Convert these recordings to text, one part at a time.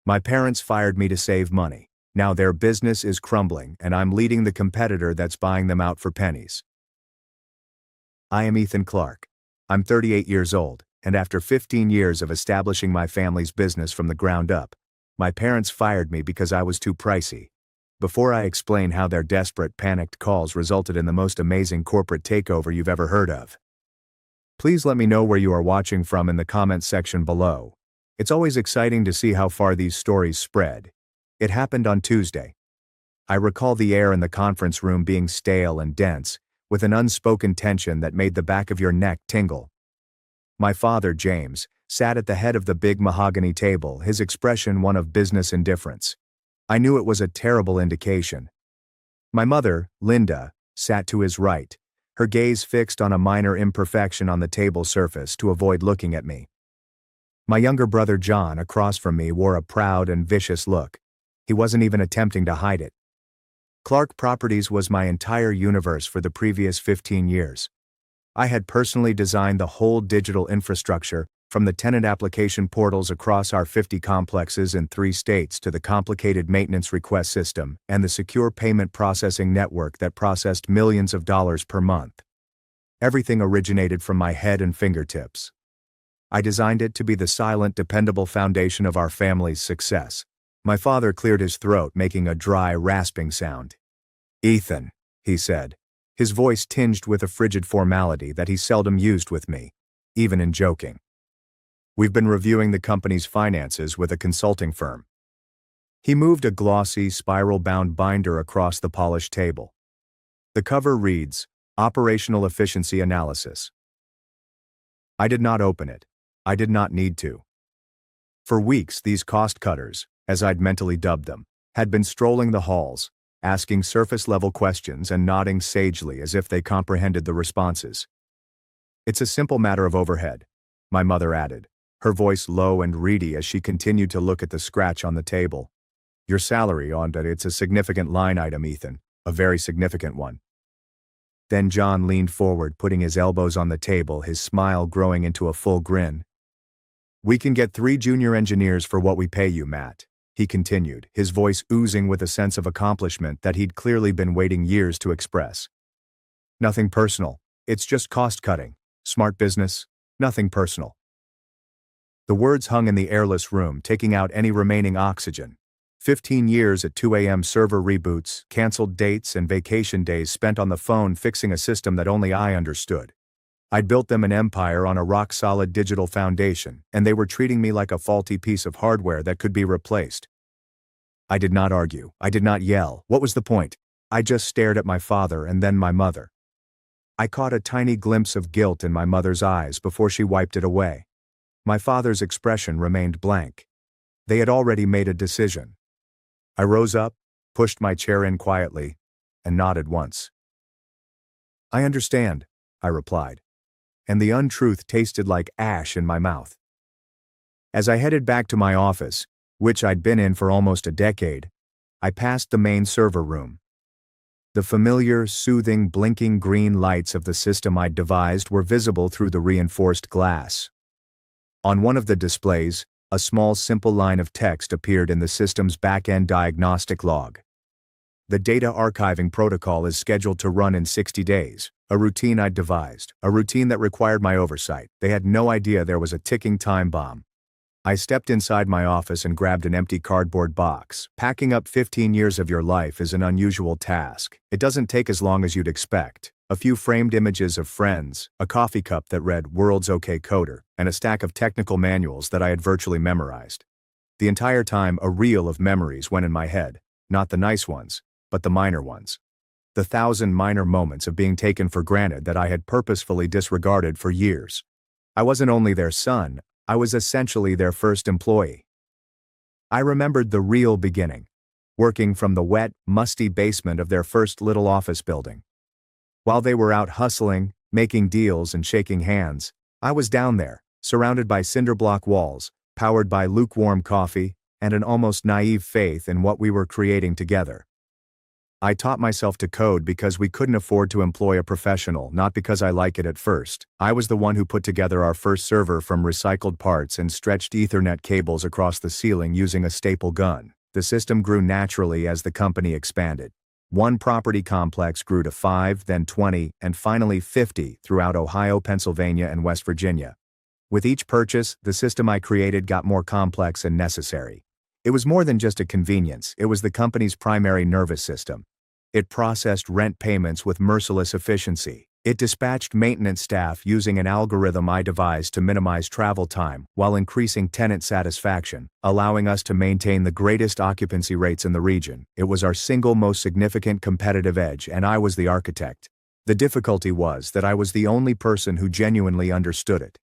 My parents fired me to save money. Now their business is crumbling and I'm leading the competitor that's buying them out for pennies. I am Ethan Clark. I'm 38 years old, and after 15 years of establishing my family's business from the ground up, my parents fired me because I was too pricey. Before I explain how their desperate, panicked calls resulted in the most amazing corporate takeover you've ever heard of, please let me know where you are watching from in the comments section below. It's always exciting to see how far these stories spread. It happened on Tuesday. I recall the air in the conference room being stale and dense, with an unspoken tension that made the back of your neck tingle. My father, James, sat at the head of the big mahogany table, his expression one of business indifference. I knew it was a terrible indication. My mother, Linda, sat to his right, her gaze fixed on a minor imperfection on the table surface to avoid looking at me. My younger brother John, across from me, wore a proud and vicious look. He wasn't even attempting to hide it. Clark Properties was my entire universe for the previous 15 years. I had personally designed the whole digital infrastructure, from the tenant application portals across our 50 complexes in 3 states to the complicated maintenance request system and the secure payment processing network that processed millions of dollars per month. Everything originated from my head and fingertips. I designed it to be the silent, dependable foundation of our family's success. My father cleared his throat, making a dry, rasping sound. "Ethan," he said, his voice tinged with a frigid formality that he seldom used with me, even in joking. "We've been reviewing the company's finances with a consulting firm." He moved a glossy, spiral-bound binder across the polished table. The cover reads, "Operational Efficiency Analysis." I did not open it. I did not need to. For weeks, these cost-cutters, as I'd mentally dubbed them, had been strolling the halls, asking surface-level questions and nodding sagely as if they comprehended the responses. "It's a simple matter of overhead," my mother added, her voice low and reedy as she continued to look at the scratch on the table. "Your salary on that, it's a significant line item, Ethan, a very significant one." Then John leaned forward, putting his elbows on the table, his smile growing into a full grin. "We can get 3 junior engineers for what we pay you, Matt," he continued, his voice oozing with a sense of accomplishment that he'd clearly been waiting years to express. "Nothing personal. It's just cost-cutting. Smart business. Nothing personal." The words hung in the airless room, taking out any remaining oxygen. 15 years at 2 a.m. server reboots, canceled dates, and vacation days spent on the phone fixing a system that only I understood. I'd built them an empire on a rock-solid digital foundation, and they were treating me like a faulty piece of hardware that could be replaced. I did not argue. I did not yell. What was the point? I just stared at my father and then my mother. I caught a tiny glimpse of guilt in my mother's eyes before she wiped it away. My father's expression remained blank. They had already made a decision. I rose up, pushed my chair in quietly, and nodded once. "I understand," I replied, and the untruth tasted like ash in my mouth. As I headed back to my office, which I'd been in for almost a decade, I passed the main server room. The familiar, soothing, blinking green lights of the system I'd devised were visible through the reinforced glass. On one of the displays, a small, simple line of text appeared in the system's back-end diagnostic log. "The data archiving protocol is scheduled to run in 60 days. A routine I'd devised, a routine that required my oversight. They had no idea there was a ticking time bomb." I stepped inside my office and grabbed an empty cardboard box. Packing up 15 years of your life is an unusual task. It doesn't take as long as you'd expect. A few framed images of friends, a coffee cup that read "World's OK Coder," and a stack of technical manuals that I had virtually memorized. The entire time, a reel of memories went in my head, not the nice ones, but the minor ones. The 1,000 minor moments of being taken for granted that I had purposefully disregarded for years. I wasn't only their son, I was essentially their first employee. I remembered the real beginning, working from the wet, musty basement of their first little office building. While they were out hustling, making deals and shaking hands, I was down there, surrounded by cinderblock walls, powered by lukewarm coffee, and an almost naive faith in what we were creating together. I taught myself to code because we couldn't afford to employ a professional, not because I like it at first. I was the one who put together our first server from recycled parts and stretched Ethernet cables across the ceiling using a staple gun. The system grew naturally as the company expanded. One property complex grew to 5, then 20, and finally 50 throughout Ohio, Pennsylvania, and West Virginia. With each purchase, the system I created got more complex and necessary. It was more than just a convenience, it was the company's primary nervous system. It processed rent payments with merciless efficiency. It dispatched maintenance staff using an algorithm I devised to minimize travel time while increasing tenant satisfaction, allowing us to maintain the greatest occupancy rates in the region. It was our single most significant competitive edge, and I was the architect. The difficulty was that I was the only person who genuinely understood it.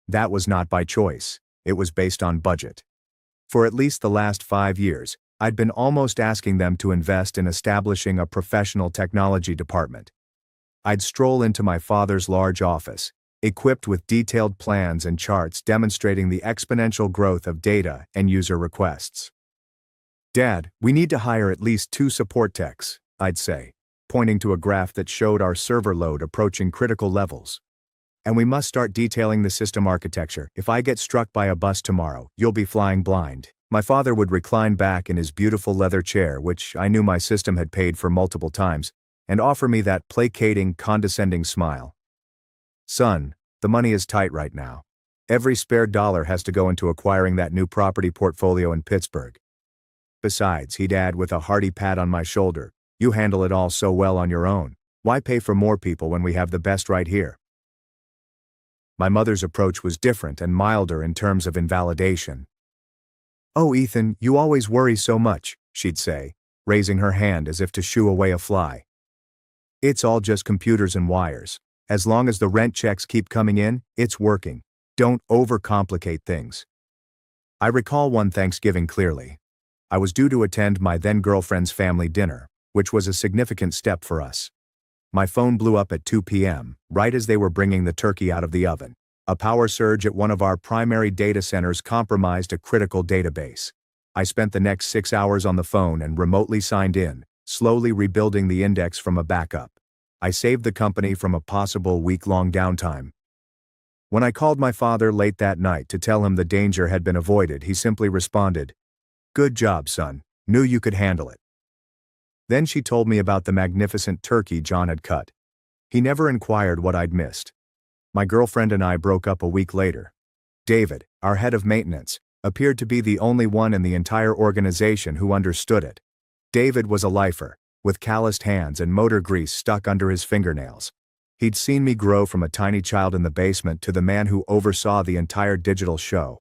That was not by choice, it was based on budget. For at least the last 5 years, I'd been almost asking them to invest in establishing a professional technology department. I'd stroll into my father's large office, equipped with detailed plans and charts demonstrating the exponential growth of data and user requests. "Dad, we need to hire at least 2 support techs," I'd say, pointing to a graph that showed our server load approaching critical levels. "And we must start detailing the system architecture. If I get struck by a bus tomorrow, you'll be flying blind." My father would recline back in his beautiful leather chair, which I knew my system had paid for multiple times, and offer me that placating, condescending smile. "Son, the money is tight right now. Every spare dollar has to go into acquiring that new property portfolio in Pittsburgh. Besides," he'd add with a hearty pat on my shoulder, "you handle it all so well on your own. Why pay for more people when we have the best right here?" My mother's approach was different and milder in terms of invalidation. "Oh, Ethan, you always worry so much," she'd say, raising her hand as if to shoo away a fly. "It's all just computers and wires. As long as the rent checks keep coming in, it's working. Don't overcomplicate things." I recall one Thanksgiving clearly. I was due to attend my then-girlfriend's family dinner, which was a significant step for us. My phone blew up at 2 p.m., right as they were bringing the turkey out of the oven. A power surge at one of our primary data centers compromised a critical database. I spent the next 6 hours on the phone and remotely signed in, slowly rebuilding the index from a backup. I saved the company from a possible week-long downtime. When I called my father late that night to tell him the danger had been avoided, he simply responded, "Good job, son. Knew you could handle it." Then she told me about the magnificent turkey John had cut. He never inquired what I'd missed. My girlfriend and I broke up a week later. David, our head of maintenance, appeared to be the only one in the entire organization who understood it. David was a lifer, with calloused hands and motor grease stuck under his fingernails. He'd seen me grow from a tiny child in the basement to the man who oversaw the entire digital show.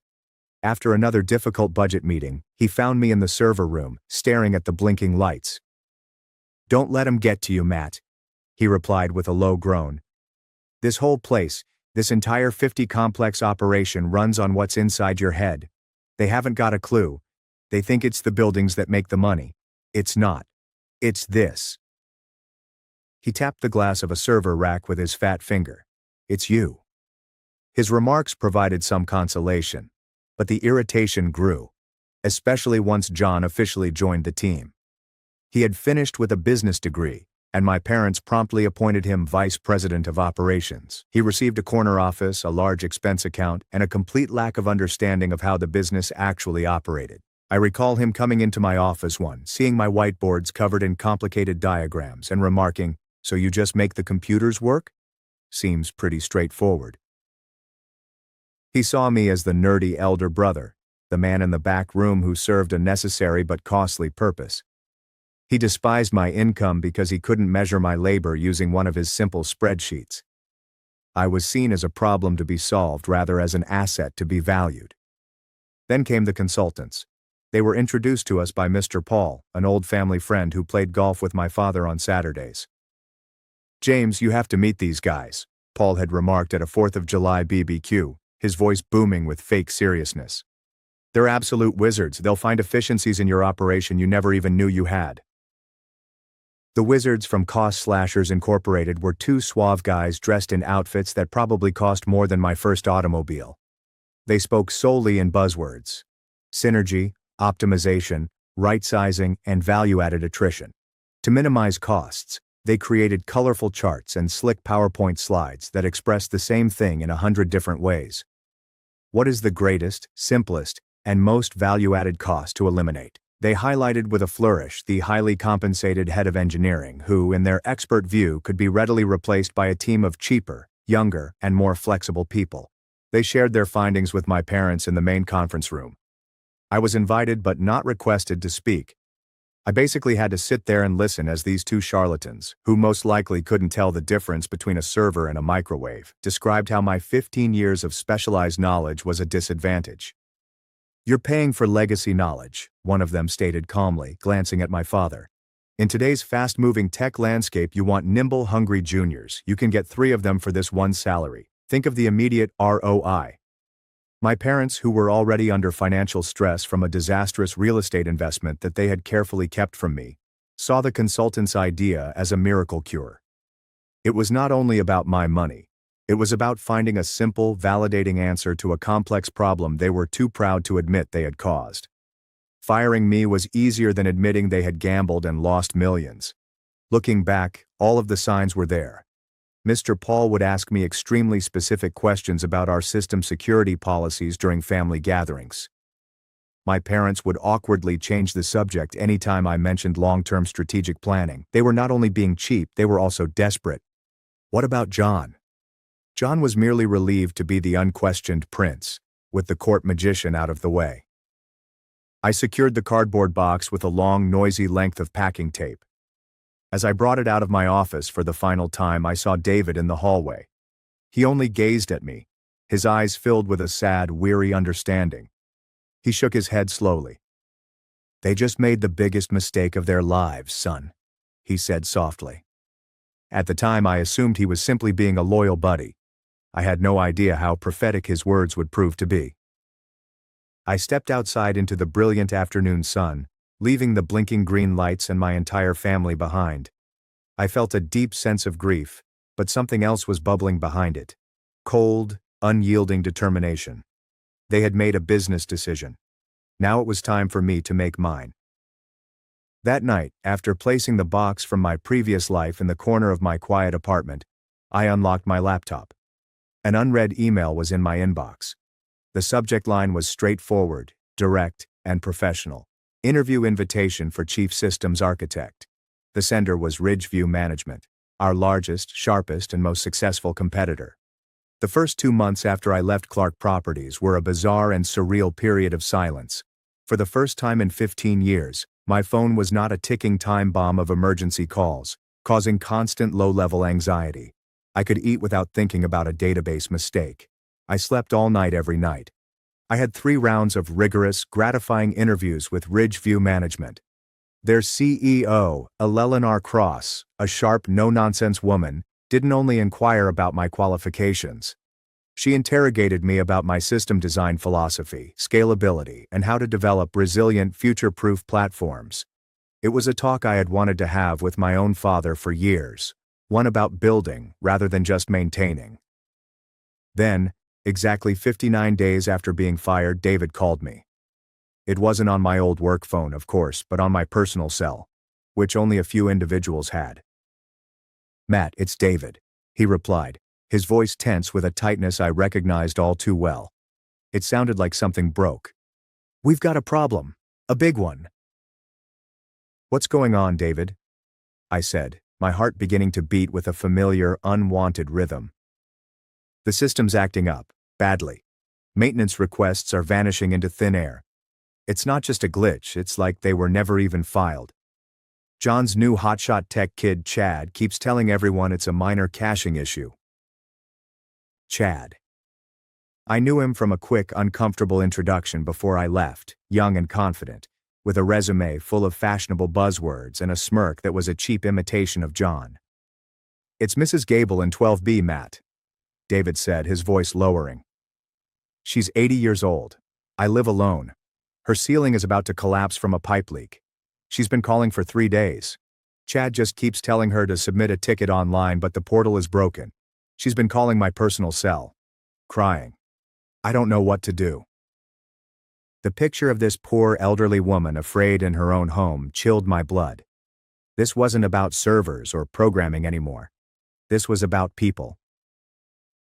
After another difficult budget meeting, he found me in the server room, staring at the blinking lights. "Don't let him get to you, Matt," he replied with a low groan. "This whole place, this entire 50-complex operation runs on what's inside your head. They haven't got a clue. They think it's the buildings that make the money. It's not. It's this." He tapped the glass of a server rack with his fat finger. "It's you." His remarks provided some consolation, but the irritation grew, especially once John officially joined the team. He had finished with a business degree, and my parents promptly appointed him vice president of operations. He received a corner office, a large expense account, and a complete lack of understanding of how the business actually operated. I recall him coming into my office seeing my whiteboards covered in complicated diagrams, and remarking, "So you just make the computers work? Seems pretty straightforward." He saw me as the nerdy elder brother, the man in the back room who served a necessary but costly purpose. He despised my income because he couldn't measure my labor using one of his simple spreadsheets. I was seen as a problem to be solved rather as an asset to be valued. Then came the consultants. They were introduced to us by Mr. Paul, an old family friend who played golf with my father on Saturdays. "James, you have to meet these guys," Paul had remarked at a 4th of July BBQ, his voice booming with fake seriousness. "They're absolute wizards. They'll find efficiencies in your operation you never even knew you had." The wizards from Cost Slashers Incorporated were 2 suave guys dressed in outfits that probably cost more than my first automobile. They spoke solely in buzzwords: synergy, optimization, right-sizing, and value-added attrition. To minimize costs, they created colorful charts and slick PowerPoint slides that expressed the same thing in 100 different ways. What is the greatest, simplest, and most value-added cost to eliminate? They highlighted with a flourish the highly compensated head of engineering who, in their expert view, could be readily replaced by a team of cheaper, younger, and more flexible people. They shared their findings with my parents in the main conference room. I was invited but not requested to speak. I basically had to sit there and listen as these two charlatans, who most likely couldn't tell the difference between a server and a microwave, described how my 15 years of specialized knowledge was a disadvantage. "You're paying for legacy knowledge," one of them stated calmly, glancing at my father. "In today's fast-moving tech landscape, you want nimble, hungry juniors. You can get 3 of them for this one salary. Think of the immediate ROI." My parents, who were already under financial stress from a disastrous real estate investment that they had carefully kept from me, saw the consultant's idea as a miracle cure. It was not only about my money. It was about finding a simple, validating answer to a complex problem they were too proud to admit they had caused. Firing me was easier than admitting they had gambled and lost millions. Looking back, all of the signs were there. Mr. Paul would ask me extremely specific questions about our system security policies during family gatherings. My parents would awkwardly change the subject anytime I mentioned long-term strategic planning. They were not only being cheap, they were also desperate. What about John? John was merely relieved to be the unquestioned prince, with the court magician out of the way. I secured the cardboard box with a long, noisy length of packing tape. As I brought it out of my office for the final time, I saw David in the hallway. He only gazed at me, his eyes filled with a sad, weary understanding. He shook his head slowly. "They just made the biggest mistake of their lives, son," he said softly. At the time, I assumed he was simply being a loyal buddy. I had no idea how prophetic his words would prove to be. I stepped outside into the brilliant afternoon sun, leaving the blinking green lights and my entire family behind. I felt a deep sense of grief, but something else was bubbling behind it. Cold, unyielding determination. They had made a business decision. Now it was time for me to make mine. That night, after placing the box from my previous life in the corner of my quiet apartment, I unlocked my laptop. An unread email was in my inbox. The subject line was straightforward, direct, and professional. Interview invitation for Chief Systems Architect. The sender was Ridgeview Management, our largest, sharpest, and most successful competitor. The first 2 months after I left Clark Properties were a bizarre and surreal period of silence. For the first time in 15 years, my phone was not a ticking time bomb of emergency calls, causing constant low-level anxiety. I could eat without thinking about a database mistake. I slept all night every night. I had 3 rounds of rigorous, gratifying interviews with Ridgeview Management. Their CEO, Eleanor Cross, a sharp, no-nonsense woman, didn't only inquire about my qualifications. She interrogated me about my system design philosophy, scalability, and how to develop resilient, future-proof platforms. It was a talk I had wanted to have with my own father for years, one about building rather than just maintaining. Then, exactly 59 days after being fired, David called me. It wasn't on my old work phone, of course, but on my personal cell, which only a few individuals had. "Matt, it's David," he replied, his voice tense with a tightness I recognized all too well. It sounded like something broke. "We've got a problem. A big one." "What's going on, David?" I said, my heart beginning to beat with a familiar, unwanted rhythm. "The system's acting up, badly. Maintenance requests are vanishing into thin air. It's not just a glitch, it's like they were never even filed. John's new hotshot tech kid, Chad, keeps telling everyone it's a minor caching issue." Chad. I knew him from a quick, uncomfortable introduction before I left, young and confident, with a resume full of fashionable buzzwords and a smirk that was a cheap imitation of John. "It's Mrs. Gable in 12B, Matt," David said, his voice lowering. "She's 80 years old. I live alone. Her ceiling is about to collapse from a pipe leak. She's been calling for 3 days. Chad just keeps telling her to submit a ticket online, but the portal is broken. She's been calling my personal cell. Crying. I don't know what to do." The picture of this poor elderly woman afraid in her own home chilled my blood. This wasn't about servers or programming anymore. This was about people.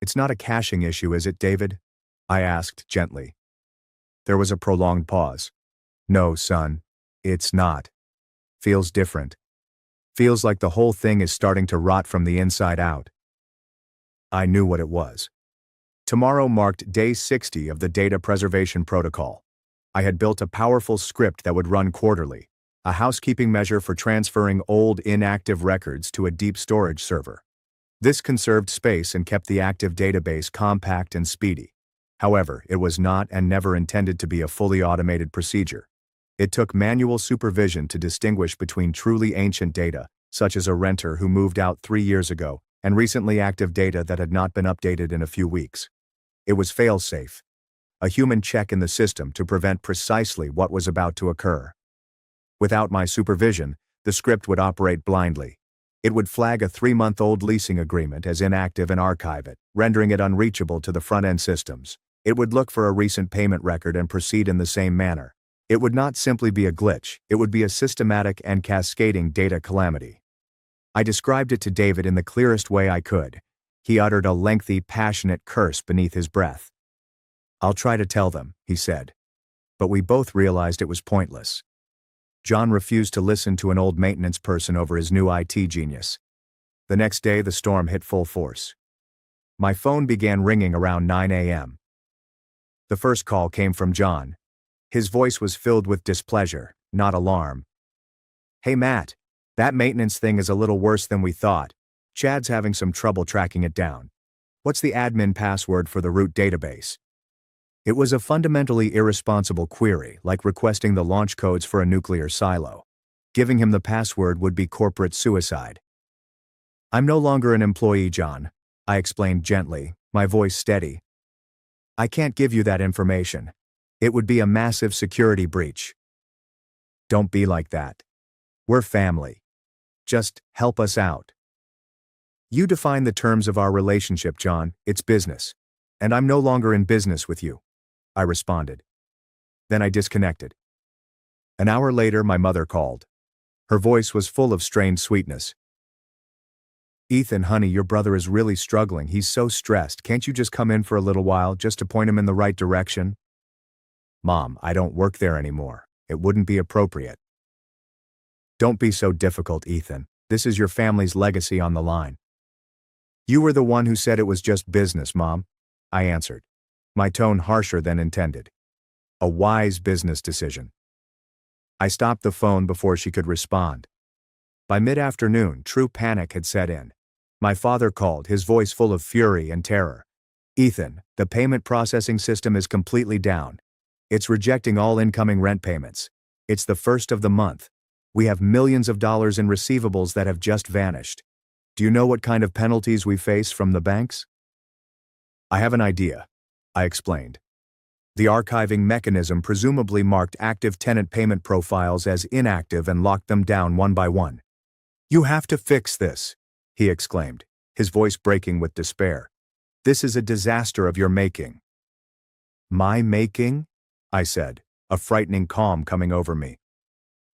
It's not a caching issue, is it, David? I asked gently. There was a prolonged pause. No, son, it's not. Feels different. Feels like the whole thing is starting to rot from the inside out. I knew what it was. Tomorrow marked day 60 of the data preservation protocol. I had built a powerful script that would run quarterly, a housekeeping measure for transferring old inactive records to a deep storage server. This conserved space and kept the active database compact and speedy. However, it was not and never intended to be a fully automated procedure. It took manual supervision to distinguish between truly ancient data, such as a renter who moved out 3 years ago, and recently active data that had not been updated in a few weeks. It was fail-safe, a human check in the system to prevent precisely what was about to occur. Without my supervision, the script would operate blindly. It would flag a 3-month-old leasing agreement as inactive and archive it, rendering it unreachable to the front-end systems. It would look for a recent payment record and proceed in the same manner. It would not simply be a glitch, it would be a systematic and cascading data calamity. I described it to David in the clearest way I could. He uttered a lengthy, passionate curse beneath his breath. "I'll try to tell them," he said. But we both realized it was pointless. John refused to listen to an old maintenance person over his new IT genius. The next day, the storm hit full force. My phone began ringing around 9 a.m. The first call came from John. His voice was filled with displeasure, not alarm. "Hey Matt, that maintenance thing is a little worse than we thought. Chad's having some trouble tracking it down. What's the admin password for the root database?" It was a fundamentally irresponsible query, like requesting the launch codes for a nuclear silo. Giving him the password would be corporate suicide. "I'm no longer an employee, John," I explained gently, my voice steady. "I can't give you that information. It would be a massive security breach." "Don't be like that. We're family. Just help us out." "You define the terms of our relationship, John. It's business. And I'm no longer in business with you," I responded. Then I disconnected. An hour later, my mother called. Her voice was full of strained sweetness. "Ethan, honey, your brother is really struggling. He's so stressed. Can't you just come in for a little while, just to point him in the right direction?" "Mom, I don't work there anymore. It wouldn't be appropriate." "Don't be so difficult, Ethan. This is your family's legacy on the line." "You were the one who said it was just business, Mom," I answered, my tone harsher than intended. A wise business decision. I stopped the phone before she could respond. By mid-afternoon, true panic had set in. My father called, his voice full of fury and terror. "Ethan, the payment processing system is completely down. It's rejecting all incoming rent payments. It's the first of the month. We have millions of dollars in receivables that have just vanished. Do you know what kind of penalties we face from the banks?" "I have an idea," I explained. "The archiving mechanism presumably marked active tenant payment profiles as inactive and locked them down one by one." "You have to fix this," he exclaimed, his voice breaking with despair. "This is a disaster of your making." "My making?" I said, a frightening calm coming over me.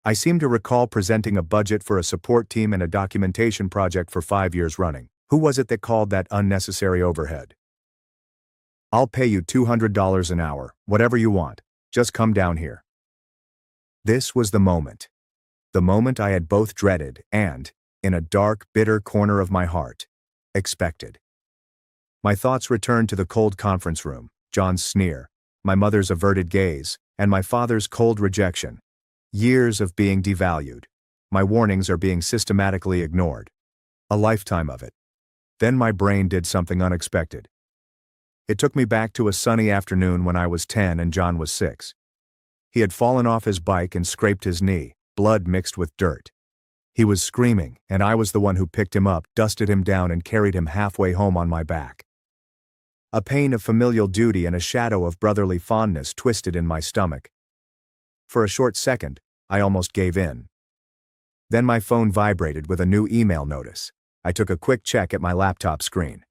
I seem to recall presenting a budget for a support team and a documentation project for 5 years running. Who was it that called that unnecessary overhead? "I'll pay you $200 an hour, whatever you want. Just come down here." This was the moment. The moment I had both dreaded and, in a dark, bitter corner of my heart, expected. My thoughts returned to the cold conference room, John's sneer, my mother's averted gaze, and my father's cold rejection. Years of being devalued. My warnings are being systematically ignored. A lifetime of it. Then my brain did something unexpected. It took me back to a sunny afternoon when I was 10 and John was 6. He had fallen off his bike and scraped his knee, blood mixed with dirt. He was screaming, and I was the one who picked him up, dusted him down, and carried him halfway home on my back. A pain of familial duty and a shadow of brotherly fondness twisted in my stomach. For a short second, I almost gave in. Then my phone vibrated with a new email notice. I took a quick check at my laptop screen.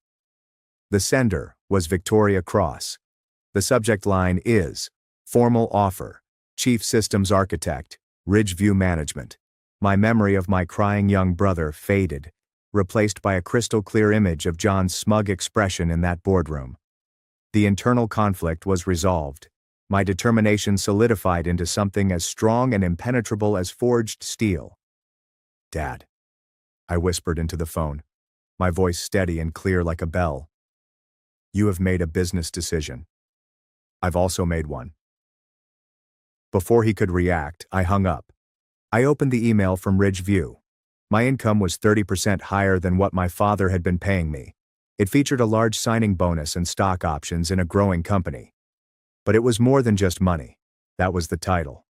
The sender was Victoria Cross. The subject line is, "Formal Offer, Chief Systems Architect, Ridgeview Management." My memory of my crying young brother faded, replaced by a crystal-clear image of John's smug expression in that boardroom. The internal conflict was resolved. My determination solidified into something as strong and impenetrable as forged steel. "Dad," I whispered into the phone, my voice steady and clear like a bell. "You have made a business decision. I've also made one." Before he could react, I hung up. I opened the email from Ridgeview. My income was 30% higher than what my father had been paying me. It featured a large signing bonus and stock options in a growing company. But it was more than just money. That was the title.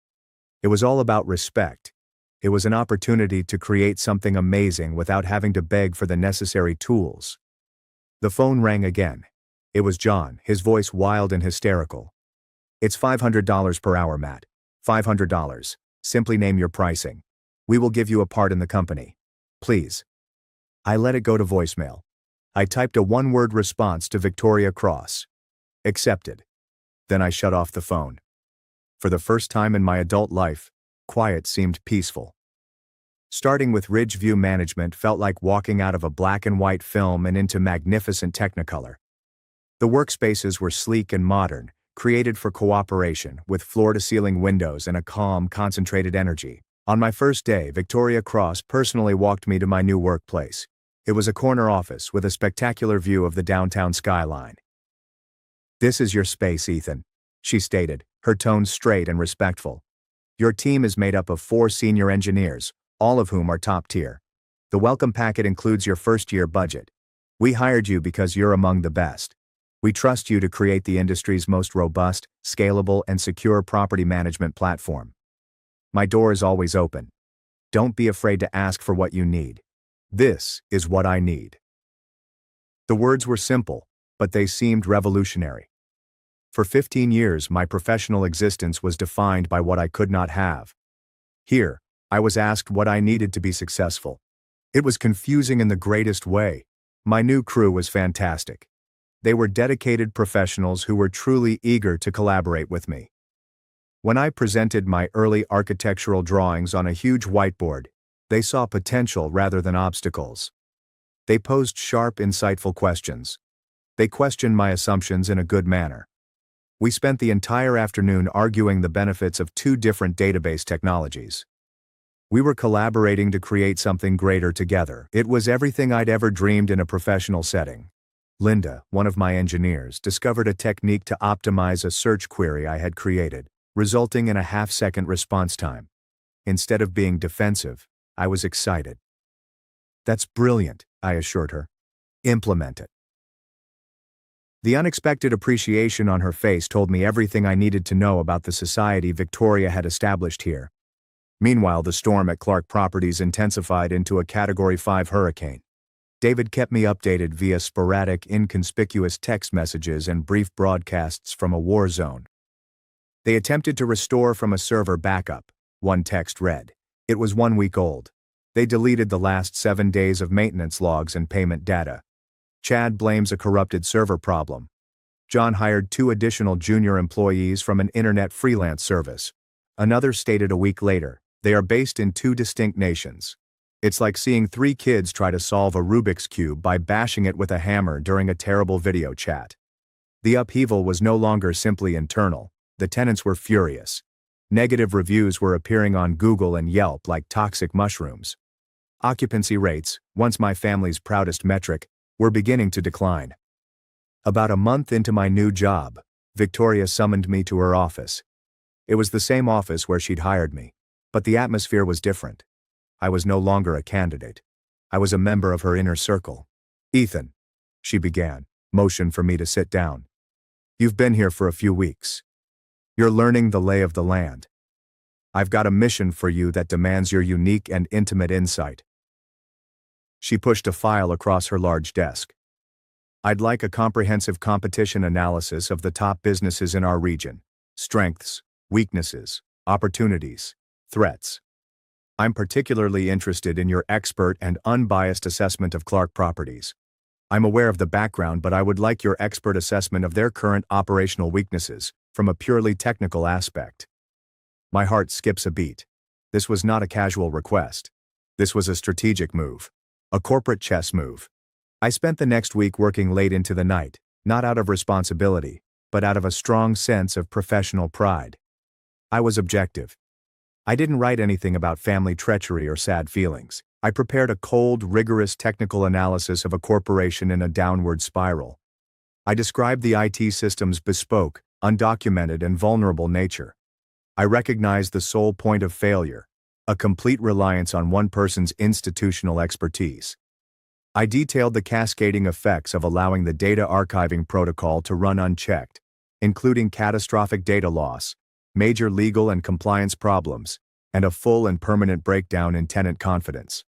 It was all about respect. It was an opportunity to create something amazing without having to beg for the necessary tools. The phone rang again. It was John, his voice wild and hysterical. "It's $500 per hour, Matt. $500. Simply name your pricing. We will give you a part in the company. Please." I let it go to voicemail. I typed a one-word response to Victoria Cross. "Accepted." Then I shut off the phone. For the first time in my adult life, quiet seemed peaceful. Starting with Ridgeview management felt like walking out of a black and white film and into magnificent Technicolor. The workspaces were sleek and modern, created for cooperation, with floor-to-ceiling windows and a calm, concentrated energy. On my first day, Victoria Cross personally walked me to my new workplace. It was a corner office with a spectacular view of the downtown skyline. "This is your space, Ethan," she stated, her tone straight and respectful. "Your team is made up of 4 senior engineers, all of whom are top tier. The welcome packet includes your first-year budget. We hired you because you're among the best. We trust you to create the industry's most robust, scalable, and secure property management platform. My door is always open. Don't be afraid to ask for what you need. This is what I need." The words were simple, but they seemed revolutionary. For 15 years, my professional existence was defined by what I could not have. Here, I was asked what I needed to be successful. It was confusing in the greatest way. My new crew was fantastic. They were dedicated professionals who were truly eager to collaborate with me. When I presented my early architectural drawings on a huge whiteboard, they saw potential rather than obstacles. They posed sharp, insightful questions. They questioned my assumptions in a good manner. We spent the entire afternoon arguing the benefits of 2 different database technologies. We were collaborating to create something greater together. It was everything I'd ever dreamed in a professional setting. Linda, one of my engineers, discovered a technique to optimize a search query I had created, resulting in a half-second response time. Instead of being defensive, I was excited. "That's brilliant," I assured her. "Implement it." The unexpected appreciation on her face told me everything I needed to know about the society Victoria had established here. Meanwhile, the storm at Clark Properties intensified into a Category 5 hurricane. David kept me updated via sporadic, inconspicuous text messages and brief broadcasts from a war zone. They attempted to restore from a server backup. One text read, "It was 1 week old. They deleted the last 7 days of maintenance logs and payment data. Chad blames a corrupted server problem. John hired 2 additional junior employees from an internet freelance service." Another stated a week later, "They are based in 2 distinct nations. It's like seeing 3 kids try to solve a Rubik's Cube by bashing it with a hammer during a terrible video chat." The upheaval was no longer simply internal. The tenants were furious. Negative reviews were appearing on Google and Yelp like toxic mushrooms. Occupancy rates, once my family's proudest metric, were beginning to decline. About a month into my new job, Victoria summoned me to her office. It was the same office where she'd hired me, but the atmosphere was different. I was no longer a candidate. I was a member of her inner circle. "Ethan," she began, motioned for me to sit down. "You've been here for a few weeks. You're learning the lay of the land. I've got a mission for you that demands your unique and intimate insight." She pushed a file across her large desk. "I'd like a comprehensive competition analysis of the top businesses in our region. Strengths, weaknesses, opportunities, threats. I'm particularly interested in your expert and unbiased assessment of Clark Properties. I'm aware of the background, but I would like your expert assessment of their current operational weaknesses from a purely technical aspect." My heart skips a beat. This was not a casual request. This was a strategic move. A corporate chess move. I spent the next week working late into the night, not out of responsibility, but out of a strong sense of professional pride. I was objective. I didn't write anything about family treachery or sad feelings. I prepared a cold, rigorous technical analysis of a corporation in a downward spiral. I described the IT system's bespoke, undocumented, and vulnerable nature. I recognized the sole point of failure, a complete reliance on one person's institutional expertise. I detailed the cascading effects of allowing the data archiving protocol to run unchecked, including catastrophic data loss, major legal and compliance problems, and a full and permanent breakdown in tenant confidence.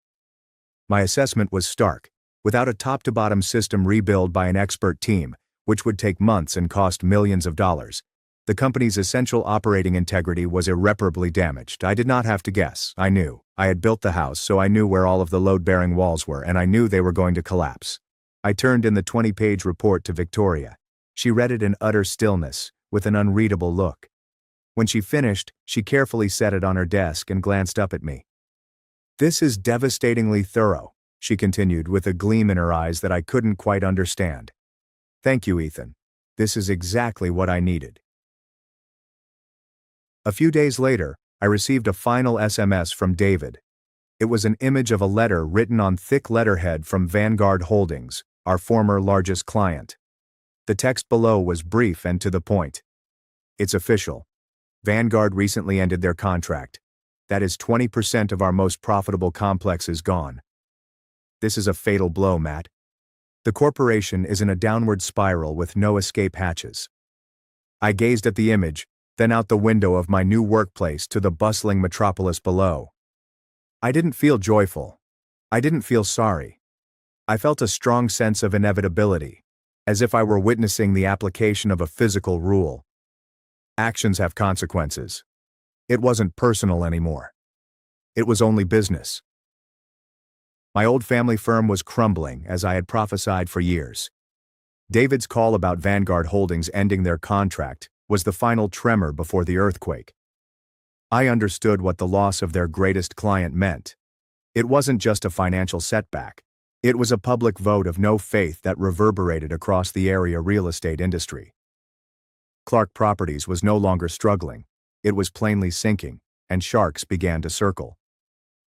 My assessment was stark. Without a top-to-bottom system rebuild by an expert team, which would take months and cost millions of dollars, the company's essential operating integrity was irreparably damaged. I did not have to guess. I knew. I had built the house, so I knew where all of the load-bearing walls were, and I knew they were going to collapse. I turned in the 20-page report to Victoria. She read it in utter stillness, with an unreadable look. When she finished, she carefully set it on her desk and glanced up at me. "This is devastatingly thorough," she continued with a gleam in her eyes that I couldn't quite understand. "Thank you, Ethan. This is exactly what I needed." A few days later, I received a final SMS from David. It was an image of a letter written on thick letterhead from Vanguard Holdings, our former largest client. The text below was brief and to the point. "It's official. Vanguard recently ended their contract. That is 20% of our most profitable complex is gone. This is a fatal blow, Matt. The corporation is in a downward spiral with no escape hatches." I gazed at the image, then out the window of my new workplace to the bustling metropolis below. I didn't feel joyful. I didn't feel sorry. I felt a strong sense of inevitability, as if I were witnessing the application of a physical rule. Actions have consequences. It wasn't personal anymore. It was only business. My old family firm was crumbling, as I had prophesied for years. David's call about Vanguard Holdings ending their contract was the final tremor before the earthquake. I understood what the loss of their greatest client meant. It wasn't just a financial setback. It was a public vote of no faith that reverberated across the area real estate industry. Clark Properties was no longer struggling. It was plainly sinking, and sharks began to circle.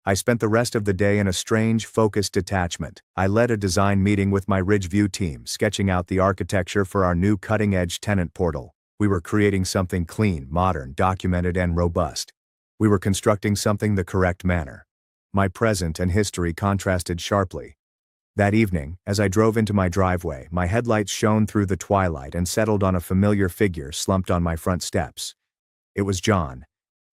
I spent the rest of the day in a strange, focused detachment. I led a design meeting with my Ridgeview team, sketching out the architecture for our new cutting-edge tenant portal. We were creating something clean, modern, documented, and robust. We were constructing something the correct manner. My present and history contrasted sharply. That evening, as I drove into my driveway, my headlights shone through the twilight and settled on a familiar figure slumped on my front steps. It was John.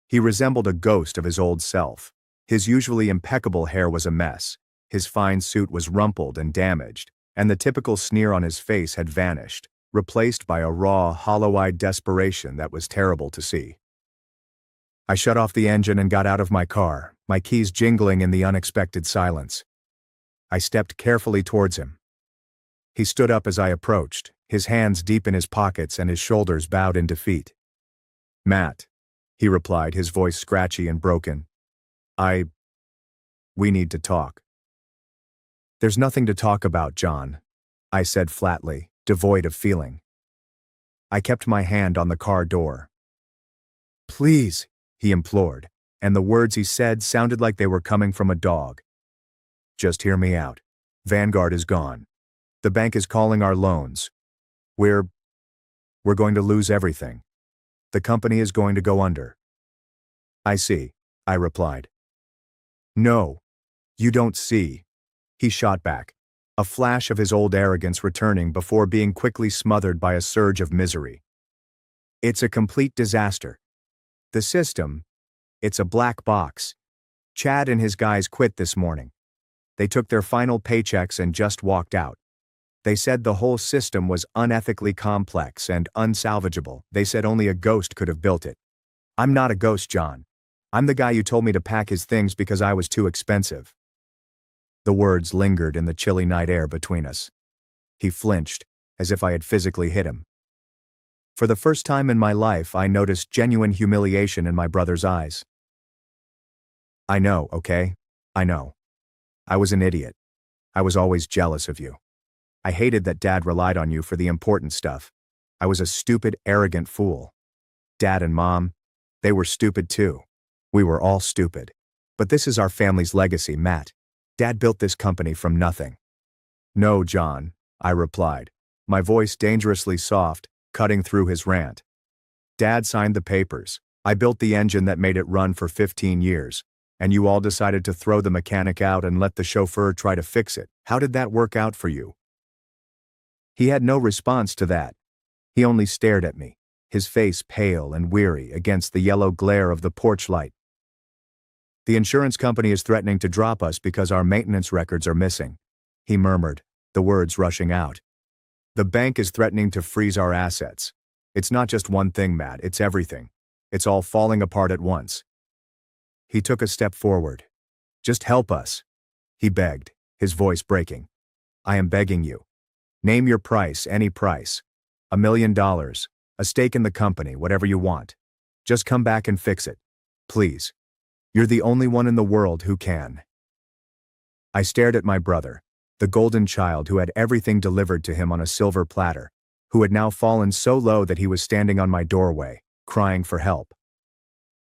He resembled a ghost of his old self. His usually impeccable hair was a mess. His fine suit was rumpled and damaged, and the typical sneer on his face had vanished, replaced by a raw, hollow-eyed desperation that was terrible to see. I shut off the engine and got out of my car, my keys jingling in the unexpected silence. I stepped carefully towards him. He stood up as I approached, his hands deep in his pockets and his shoulders bowed in defeat. "Matt," he replied, his voice scratchy and broken. We need to talk." "There's nothing to talk about, John," I said flatly, devoid of feeling. I kept my hand on the car door. "Please," he implored, and the words he said sounded like they were coming from a dog. "Just hear me out. Vanguard is gone. The bank is calling our loans. We're going to lose everything. The company is going to go under." "I see," I replied. "No, you don't see," he shot back, a flash of his old arrogance returning before being quickly smothered by a surge of misery. "It's a complete disaster. The system, it's a black box. Chad and his guys quit this morning. They took their final paychecks and just walked out. They said the whole system was unethically complex and unsalvageable. They said only a ghost could have built it. I'm not a ghost, John. I'm the guy you told me to pack his things because I was too expensive." The words lingered in the chilly night air between us. He flinched, as if I had physically hit him. For the first time in my life, I noticed genuine humiliation in my brother's eyes. I know, okay? I know. I was an idiot. I was always jealous of you. I hated that Dad relied on you for the important stuff. I was a stupid, arrogant fool. Dad and Mom, they were stupid too. We were all stupid. But this is our family's legacy, Matt. Dad built this company from nothing. No, John, I replied, my voice dangerously soft, cutting through his rant. Dad signed the papers. I built the engine that made it run for 15 years. And you all decided to throw the mechanic out and let the chauffeur try to fix it. How did that work out for you? He had no response to that. He only stared at me, his face pale and weary against the yellow glare of the porch light. The insurance company is threatening to drop us because our maintenance records are missing, he murmured, the words rushing out. The bank is threatening to freeze our assets. It's not just one thing, Matt, it's everything. It's all falling apart at once. He took a step forward. Just help us, he begged, his voice breaking. I am begging you. Name your price, any price. $1 million, a stake in the company, whatever you want. Just come back and fix it. Please. You're the only one in the world who can. I stared at my brother, the golden child who had everything delivered to him on a silver platter, who had now fallen so low that he was standing on my doorway, crying for help.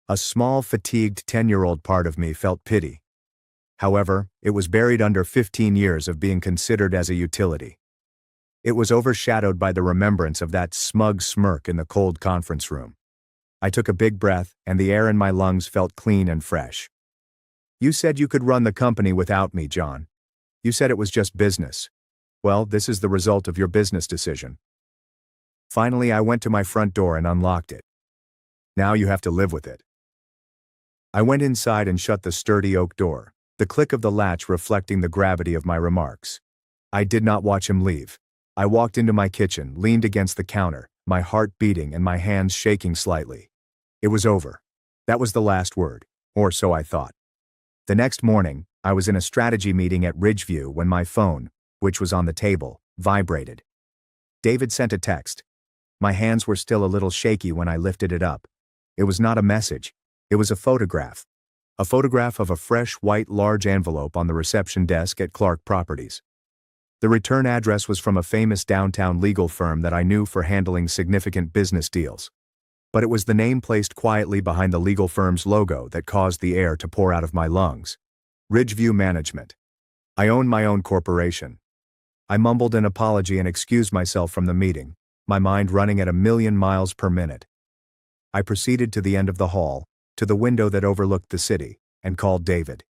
A small, fatigued 10-year-old part of me felt pity. However, it was buried under 15 years of being considered as a utility. It was overshadowed by the remembrance of that smug smirk in the cold conference room. I took a big breath, and the air in my lungs felt clean and fresh. You said you could run the company without me, John. You said it was just business. Well, this is the result of your business decision. Finally, I went to my front door and unlocked it. Now you have to live with it. I went inside and shut the sturdy oak door, the click of the latch reflecting the gravity of my remarks. I did not watch him leave. I walked into my kitchen, leaned against the counter, my heart beating and my hands shaking slightly. It was over. That was the last word, or so I thought. The next morning, I was in a strategy meeting at Ridgeview when my phone, which was on the table, vibrated. David sent a text. My hands were still a little shaky when I lifted it up. It was not a message. It was a photograph. A photograph of a fresh white large envelope on the reception desk at Clark Properties. The return address was from a famous downtown legal firm that I knew for handling significant business deals. But it was the name placed quietly behind the legal firm's logo that caused the air to pour out of my lungs. Ridgeview Management. I own my own corporation. I mumbled an apology and excused myself from the meeting, my mind running at 1,000,000 miles per minute. I proceeded to the end of the hall, to the window that overlooked the city, and called David.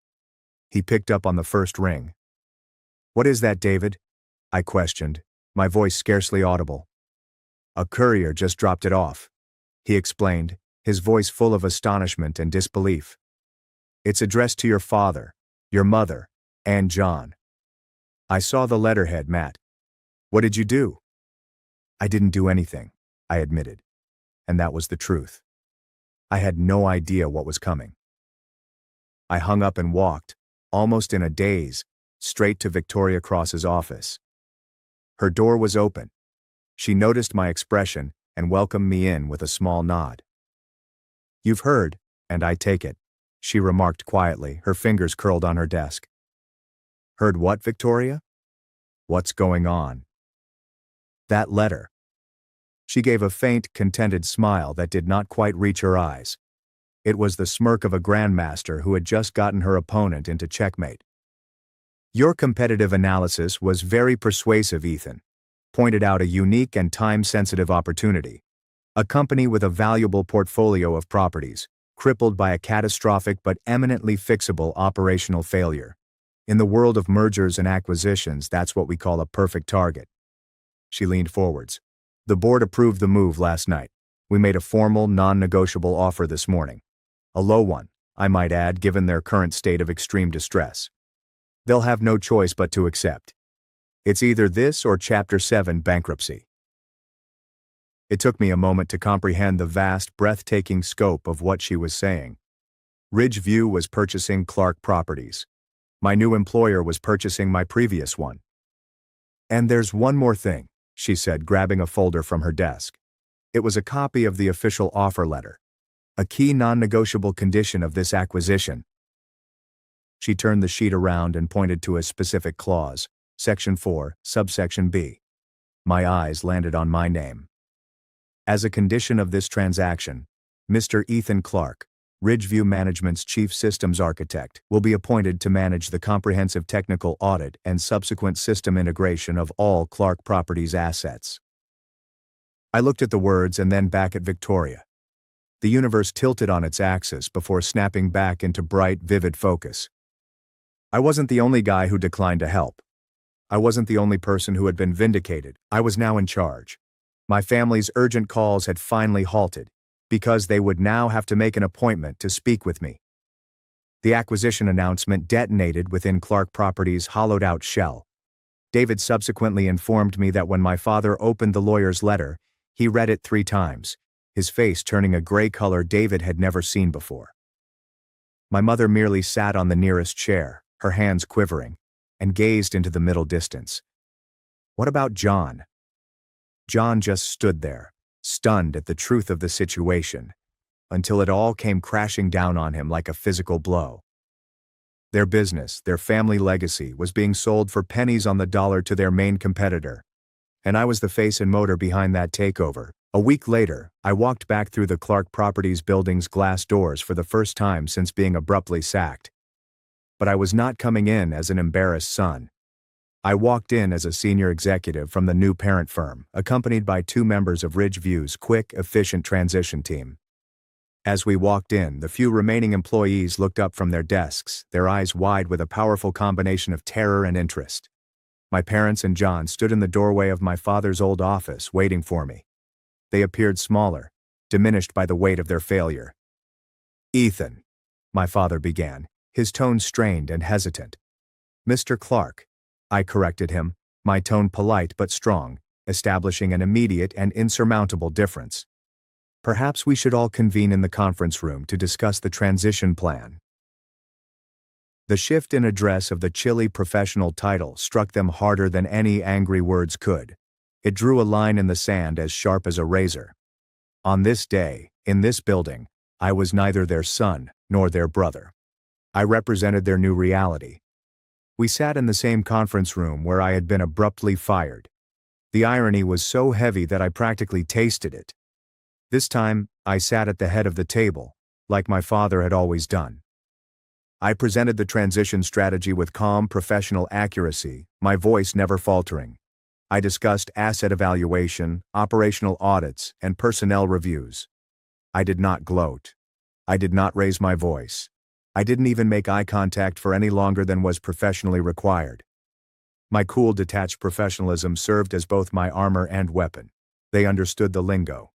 He picked up on the first ring. What is that, David? I questioned, my voice scarcely audible. A courier just dropped it off, he explained, his voice full of astonishment and disbelief. It's addressed to your father, your mother, and John. I saw the letterhead, Matt. What did you do? I didn't do anything, I admitted. And that was the truth. I had no idea what was coming. I hung up and walked, almost in a daze, straight to Victoria Cross's office. Her door was open. She noticed my expression and welcomed me in with a small nod. You've heard, and I take it, she remarked quietly, her fingers curled on her desk. Heard what, Victoria? What's going on? That letter. She gave a faint, contented smile that did not quite reach her eyes. It was the smirk of a grandmaster who had just gotten her opponent into checkmate. Your competitive analysis was very persuasive, Ethan. Pointed out a unique and time-sensitive opportunity. A company with a valuable portfolio of properties, crippled by a catastrophic but eminently fixable operational failure. In the world of mergers and acquisitions, that's what we call a perfect target. She leaned forwards. The board approved the move last night. We made a formal, non-negotiable offer this morning. A low one, I might add, given their current state of extreme distress. They'll have no choice but to accept. It's either this or Chapter 7 bankruptcy. It took me a moment to comprehend the vast, breathtaking scope of what she was saying. Ridgeview was purchasing Clark Properties. My new employer was purchasing my previous one. And there's one more thing, she said, grabbing a folder from her desk. It was a copy of the official offer letter. A key non-negotiable condition of this acquisition. She turned the sheet around and pointed to a specific clause, Section 4, Subsection B. My eyes landed on my name. As a condition of this transaction, Mr. Ethan Clark, Ridgeview Management's Chief Systems Architect, will be appointed to manage the comprehensive technical audit and subsequent system integration of all Clark Properties assets. I looked at the words and then back at Victoria. The universe tilted on its axis before snapping back into bright, vivid focus. I wasn't the only guy who declined to help. I wasn't the only person who had been vindicated. I was now in charge. My family's urgent calls had finally halted, because they would now have to make an appointment to speak with me. The acquisition announcement detonated within Clark Properties' hollowed-out shell. David subsequently informed me that when my father opened the lawyer's letter, he read it 3 times, his face turning a gray color David had never seen before. My mother merely sat on the nearest chair, her hands quivering, and gazed into the middle distance. What about John? John just stood there, stunned at the truth of the situation, until it all came crashing down on him like a physical blow. Their business, their family legacy, was being sold for pennies on the dollar to their main competitor, and I was the face and motor behind that takeover. A week later, I walked back through the Clark Properties building's glass doors for the first time since being abruptly sacked. But I was not coming in as an embarrassed son. I walked in as a senior executive from the new parent firm, accompanied by 2 members of Ridgeview's quick, efficient transition team. As we walked in, the few remaining employees looked up from their desks, their eyes wide with a powerful combination of terror and interest. My parents and John stood in the doorway of my father's old office, waiting for me. They appeared smaller, diminished by the weight of their failure. "Ethan," my father began, his tone strained and hesitant. "Mr. Clark," I corrected him, my tone polite but strong, establishing an immediate and insurmountable difference. "Perhaps we should all convene in the conference room to discuss the transition plan." The shift in address of the chilly professional title struck them harder than any angry words could. It drew a line in the sand as sharp as a razor. On this day, in this building, I was neither their son nor their brother. I represented their new reality. We sat in the same conference room where I had been abruptly fired. The irony was so heavy that I practically tasted it. This time, I sat at the head of the table, like my father had always done. I presented the transition strategy with calm professional accuracy, my voice never faltering. I discussed asset evaluation, operational audits, and personnel reviews. I did not gloat. I did not raise my voice. I didn't even make eye contact for any longer than was professionally required. My cool, detached professionalism served as both my armor and weapon. They understood the lingo,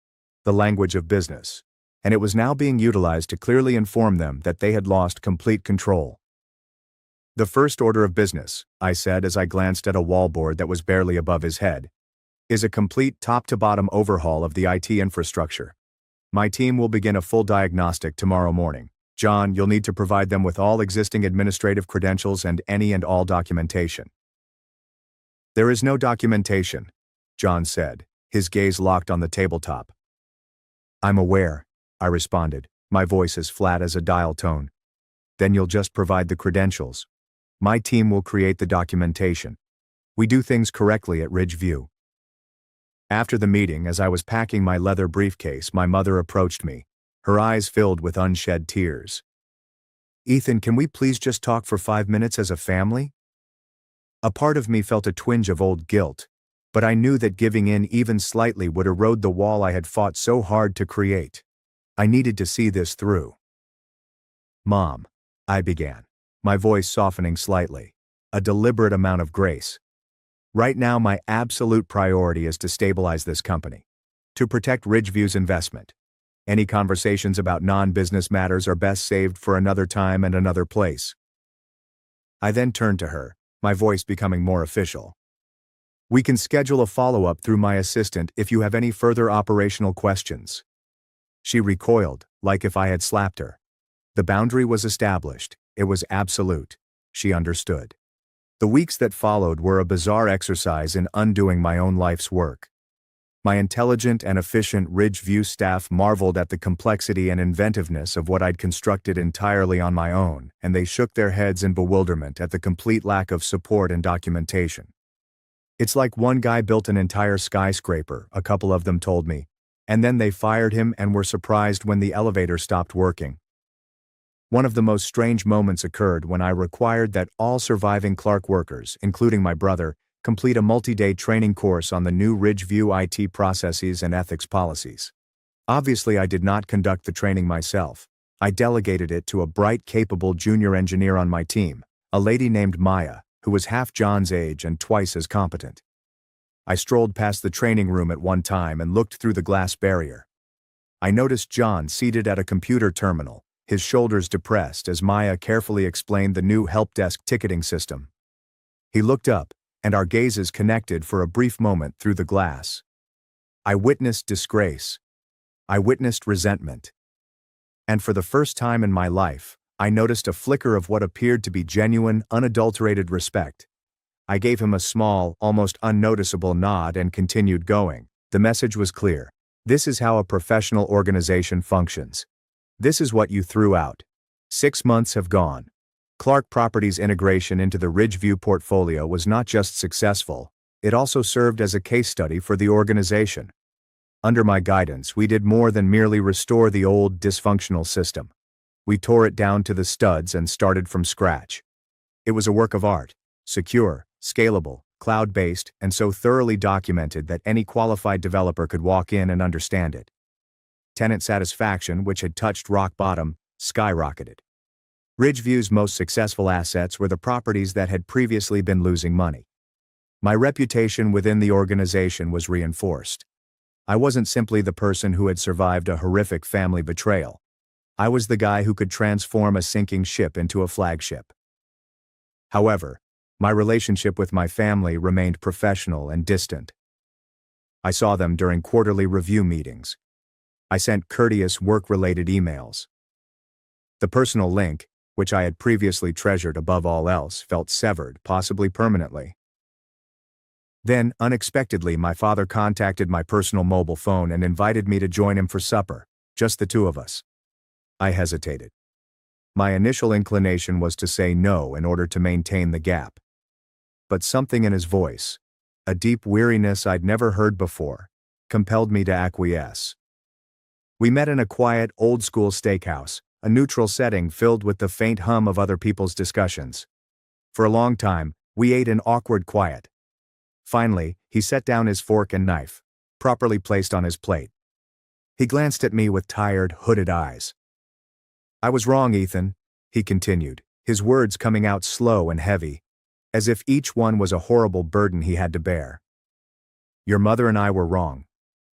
the language of business, and it was now being utilized to clearly inform them that they had lost complete control. "The first order of business," I said as I glanced at a wallboard that was barely above his head, "is a complete top-to-bottom overhaul of the IT infrastructure. My team will begin a full diagnostic tomorrow morning. John, you'll need to provide them with all existing administrative credentials and any and all documentation." "There is no documentation," John said, his gaze locked on the tabletop. "I'm aware," I responded, my voice as flat as a dial tone. "Then you'll just provide the credentials. My team will create the documentation. We do things correctly at Ridgeview." After the meeting, as I was packing my leather briefcase, my mother approached me, her eyes filled with unshed tears. "Ethan, can we please just talk for 5 minutes as a family?" A part of me felt a twinge of old guilt, but I knew that giving in even slightly would erode the wall I had fought so hard to create. I needed to see this through. "Mom," I began, my voice softening slightly, a deliberate amount of grace. "Right now my absolute priority is to stabilize this company, to protect Ridgeview's investment. Any conversations about non-business matters are best saved for another time and another place." I then turned to her, my voice becoming more official. "We can schedule a follow-up through my assistant if you have any further operational questions." She recoiled, like if I had slapped her. The boundary was established. It was absolute. She understood. The weeks that followed were a bizarre exercise in undoing my own life's work. My intelligent and efficient Ridgeview staff marveled at the complexity and inventiveness of what I'd constructed entirely on my own, and they shook their heads in bewilderment at the complete lack of support and documentation. It's like one guy built an entire skyscraper, a couple of them told me, and then they fired him and were surprised when the elevator stopped working. One of the most strange moments occurred when I required that all surviving Clark workers, including my brother, complete a multi-day training course on the new Ridgeview IT processes and ethics policies. Obviously, I did not conduct the training myself. I delegated it to a bright, capable junior engineer on my team, a lady named Maya, who was half John's age and twice as competent. I strolled past the training room at one time and looked through the glass barrier. I noticed John seated at a computer terminal, his shoulders depressed as Maya carefully explained the new help desk ticketing system. He looked up, and our gazes connected for a brief moment through the glass. I witnessed disgrace. I witnessed resentment. And for the first time in my life, I noticed a flicker of what appeared to be genuine, unadulterated respect. I gave him a small, almost unnoticeable nod and continued going. The message was clear. This is how a professional organization functions. This is what you threw out. 6 months have gone. Clark Properties' integration into the Ridgeview portfolio was not just successful, it also served as a case study for the organization. Under my guidance, we did more than merely restore the old, dysfunctional system. We tore it down to the studs and started from scratch. It was a work of art, secure, scalable, cloud-based, and so thoroughly documented that any qualified developer could walk in and understand it. Tenant satisfaction, which had touched rock bottom, skyrocketed. Ridgeview's most successful assets were the properties that had previously been losing money. My reputation within the organization was reinforced. I wasn't simply the person who had survived a horrific family betrayal. I was the guy who could transform a sinking ship into a flagship. However, my relationship with my family remained professional and distant. I saw them during quarterly review meetings. I sent courteous work-related emails. The personal link, which I had previously treasured above all else, felt severed, possibly permanently. Then, unexpectedly, my father contacted my personal mobile phone and invited me to join him for supper, just the two of us. I hesitated. My initial inclination was to say no in order to maintain the gap. But something in his voice, a deep weariness I'd never heard before, compelled me to acquiesce. We met in a quiet, old-school steakhouse, a neutral setting filled with the faint hum of other people's discussions. For a long time, we ate in awkward quiet. Finally, he set down his fork and knife, properly placed on his plate. He glanced at me with tired, hooded eyes. "I was wrong, Ethan," he continued, his words coming out slow and heavy, as if each one was a horrible burden he had to bear. "Your mother and I were wrong.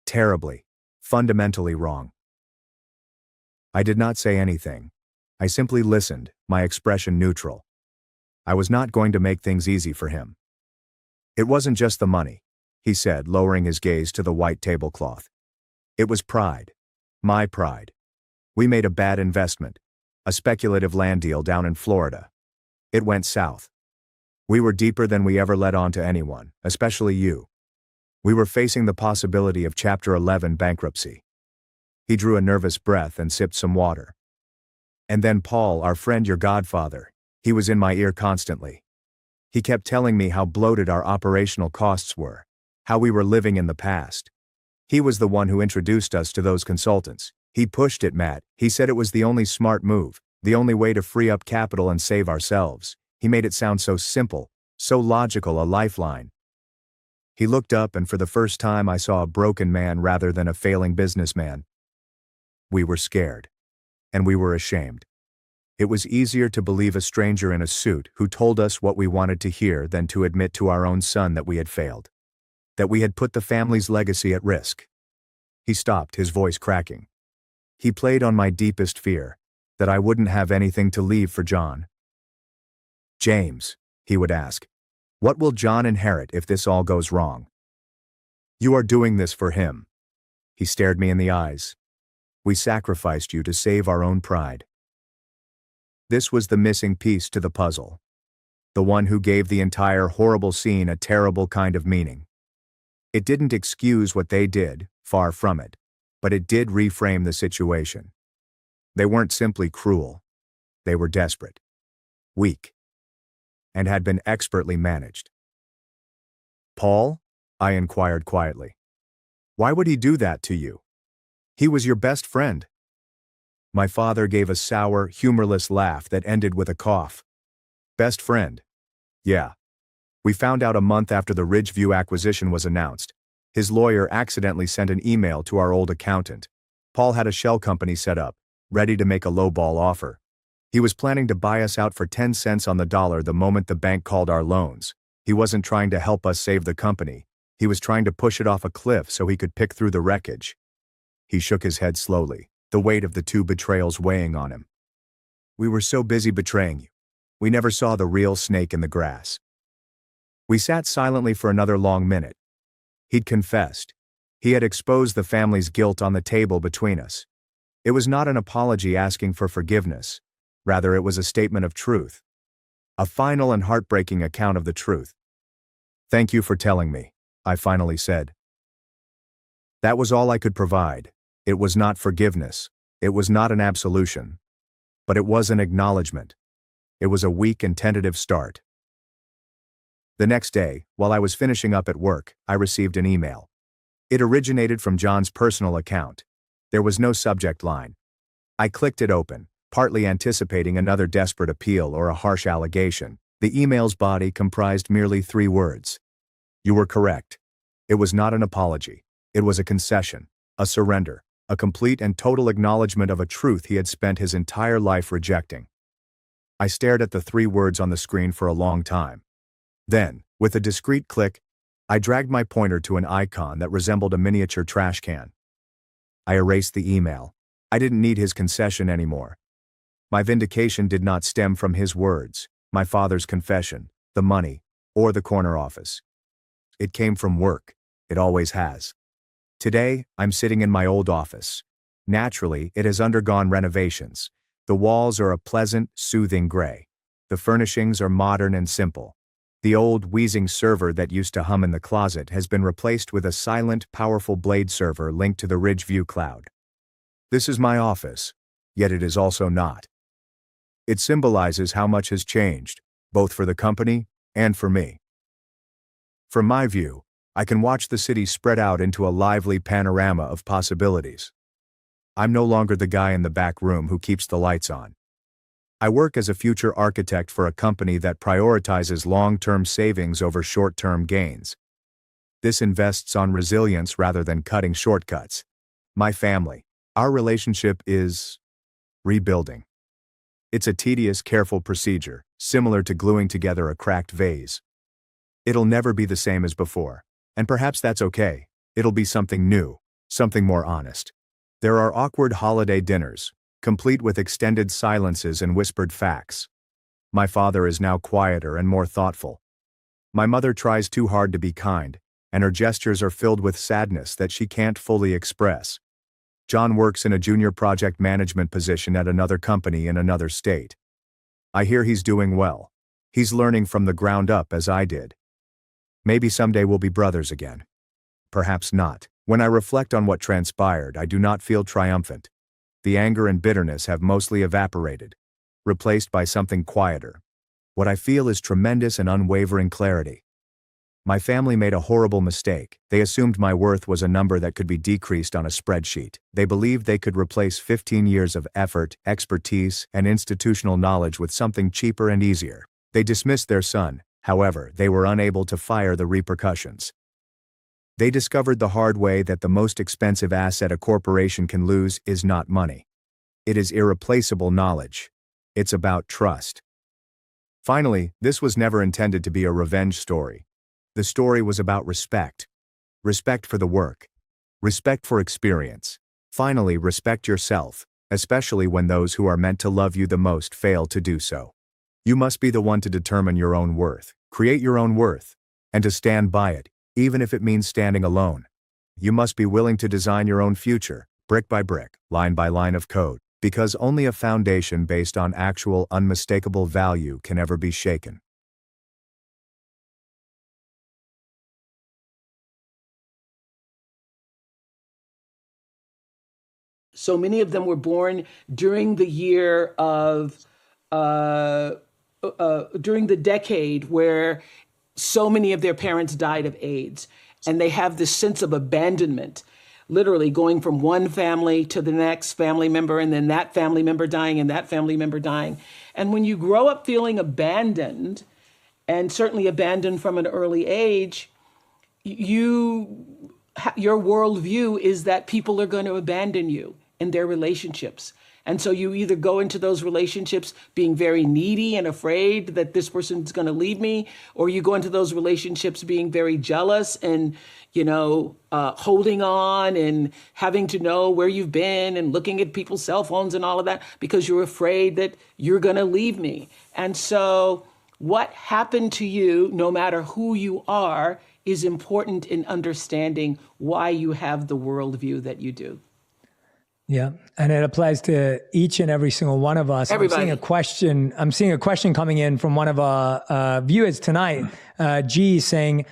Terribly, fundamentally wrong." I did not say anything. I simply listened, my expression neutral. I was not going to make things easy for him. "It wasn't just the money," he said, lowering his gaze to the white tablecloth. "It was pride. My pride. We made a bad investment, a speculative land deal down in Florida. It went south. We were deeper than we ever let on to anyone, especially you. We were facing the possibility of Chapter 11 bankruptcy." He drew a nervous breath and sipped some water. "And then Paul, our friend, your godfather, he was in my ear constantly. He kept telling me how bloated our operational costs were, how we were living in the past. He was the one who introduced us to those consultants. He pushed it, Matt. He said it was the only smart move, the only way to free up capital and save ourselves. He made it sound so simple, so logical, a lifeline." He looked up, and for the first time I saw a broken man rather than a failing businessman. We were scared. And we were ashamed. It was easier to believe a stranger in a suit who told us what we wanted to hear than to admit to our own son that we had failed. That we had put the family's legacy at risk. He stopped, his voice cracking. He played on my deepest fear, that I wouldn't have anything to leave for John. "James," he would ask, "what will John inherit if this all goes wrong? You are doing this for him." He stared me in the eyes. "We sacrificed you to save our own pride." This was the missing piece to the puzzle. The one who gave the entire horrible scene a terrible kind of meaning. It didn't excuse what they did, far from it, but it did reframe the situation. They weren't simply cruel. They were desperate, weak, and had been expertly managed. "Paul?" I inquired quietly. "Why would he do that to you? He was your best friend." My father gave a sour, humorless laugh that ended with a cough. "Best friend? Yeah. We found out a month after the Ridgeview acquisition was announced. His lawyer accidentally sent an email to our old accountant. Paul had a shell company set up, ready to make a lowball offer. He was planning to buy us out for 10 cents on the dollar the moment the bank called our loans. He wasn't trying to help us save the company. He was trying to push it off a cliff so he could pick through the wreckage." He shook his head slowly, the weight of the two betrayals weighing on him. "We were so busy betraying you. We never saw the real snake in the grass." We sat silently for another long minute. He'd confessed. He had exposed the family's guilt on the table between us. It was not an apology asking for forgiveness. Rather, it was a statement of truth. A final and heartbreaking account of the truth. "Thank you for telling me," I finally said. That was all I could provide. It was not forgiveness. It was not an absolution. But it was an acknowledgement. It was a weak and tentative start. The next day, while I was finishing up at work, I received an email. It originated from John's personal account. There was no subject line. I clicked it open, partly anticipating another desperate appeal or a harsh allegation. The email's body comprised merely 3 words. "You were correct." It was not an apology. It was a concession, a surrender, a complete and total acknowledgement of a truth he had spent his entire life rejecting. I stared at the 3 words on the screen for a long time. Then, with a discreet click, I dragged my pointer to an icon that resembled a miniature trash can. I erased the email. I didn't need his concession anymore. My vindication did not stem from his words, my father's confession, the money, or the corner office. It came from work. It always has. Today, I'm sitting in my old office. Naturally, it has undergone renovations. The walls are a pleasant, soothing gray. The furnishings are modern and simple. The old, wheezing server that used to hum in the closet has been replaced with a silent, powerful blade server linked to the Ridgeview cloud. This is my office, yet it is also not. It symbolizes how much has changed, both for the company and for me. From my view, I can watch the city spread out into a lively panorama of possibilities. I'm no longer the guy in the back room who keeps the lights on. I work as a future architect for a company that prioritizes long-term savings over short-term gains. This invests on resilience rather than cutting shortcuts. My family, our relationship is rebuilding. It's a tedious, careful procedure, similar to gluing together a cracked vase. It'll never be the same as before, and perhaps that's okay. It'll be something new, something more honest. There are awkward holiday dinners, complete with extended silences and whispered facts. My father is now quieter and more thoughtful. My mother tries too hard to be kind, and her gestures are filled with sadness that she can't fully express. John works in a junior project management position at another company in another state. I hear he's doing well. He's learning from the ground up as I did. Maybe someday we'll be brothers again. Perhaps not. When I reflect on what transpired, I do not feel triumphant. The anger and bitterness have mostly evaporated, replaced by something quieter. What I feel is tremendous and unwavering clarity. My family made a horrible mistake. They assumed my worth was a number that could be decreased on a spreadsheet. They believed they could replace 15 years of effort, expertise, and institutional knowledge with something cheaper and easier. They dismissed their son. However, they were unable to fire the repercussions. They discovered the hard way that the most expensive asset a corporation can lose is not money. It is irreplaceable knowledge. It's about trust. Finally, this was never intended to be a revenge story. The story was about respect. Respect for the work. Respect for experience. Finally, respect yourself, especially when those who are meant to love you the most fail to do so. You must be the one to determine your own worth, create your own worth, and to stand by it, even if it means standing alone. You must be willing to design your own future, brick by brick, line by line of code, because only a foundation based on actual unmistakable value can ever be shaken. So many of them were born during the year of, during the decade where so many of their parents died of AIDS. And they have this sense of abandonment, literally going from one family to the next family member, and then that family member dying and that family member dying. And when you grow up feeling abandoned, and certainly abandoned from an early age, your worldview is that people are going to abandon you in their relationships. And so you either go into those relationships being very needy and afraid that this person's going to leave me, or you go into those relationships being very jealous and, holding on and having to know where you've been and looking at people's cell phones and all of that because you're afraid that you're going to leave me. And so what happened to you, no matter who you are, is important in understanding why you have the worldview that you do. Yeah, and it applies to each and every single one of us. Everybody. I'm seeing a question coming in from one of our viewers tonight. G saying,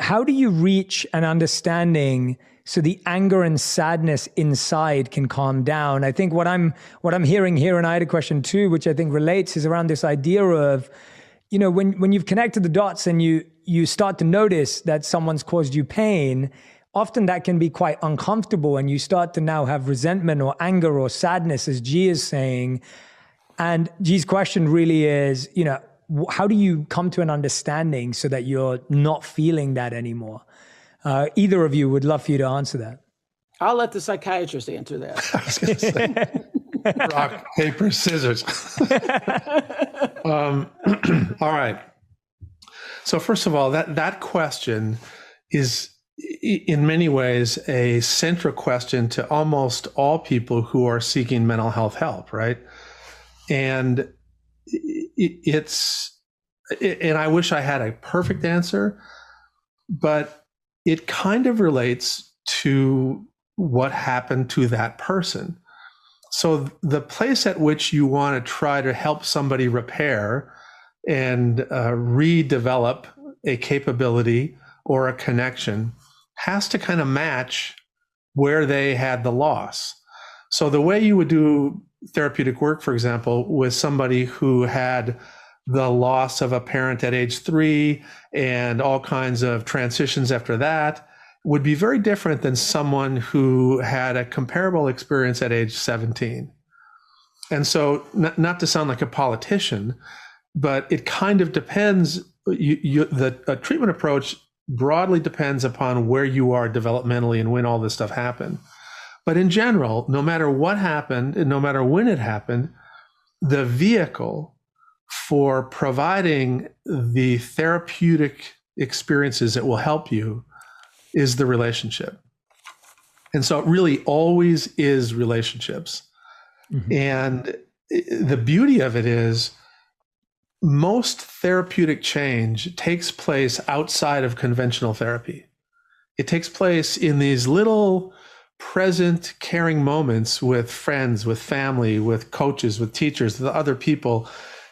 how do you reach an understanding so the anger and sadness inside can calm down? I think what I'm hearing here, and I had a question too, which I think relates, is around this idea of, when you've connected the dots and you start to notice that someone's caused you pain, often that can be quite uncomfortable, and you start to now have resentment or anger or sadness, as G is saying. And G's question really is, how do you come to an understanding so that you're not feeling that anymore? Either of you, would love for you to answer that. I'll let the psychiatrist answer that. I was going to say, rock, paper, scissors. All right. So first of all, that question is in many ways a central question to almost all people who are seeking mental health help, right? And and I wish I had a perfect answer, but it kind of relates to what happened to that person. So the place at which you want to try to help somebody repair and redevelop a capability or a connection has to kind of match where they had the loss. So the way you would do therapeutic work, for example, with somebody who had the loss of a parent at age 3 and all kinds of transitions after that, would be very different than someone who had a comparable experience at age 17. And so, not to sound like a politician, but it kind of depends. The treatment approach broadly depends upon where you are developmentally and when all this stuff happened. But in general, no matter what happened and no matter when it happened, the vehicle for providing the therapeutic experiences that will help you is the relationship. And so it really always is relationships. Mm-hmm. And the beauty of it is most therapeutic change takes place outside of conventional therapy. It takes place in these little present caring moments with friends, with family, with coaches, with teachers, with other people.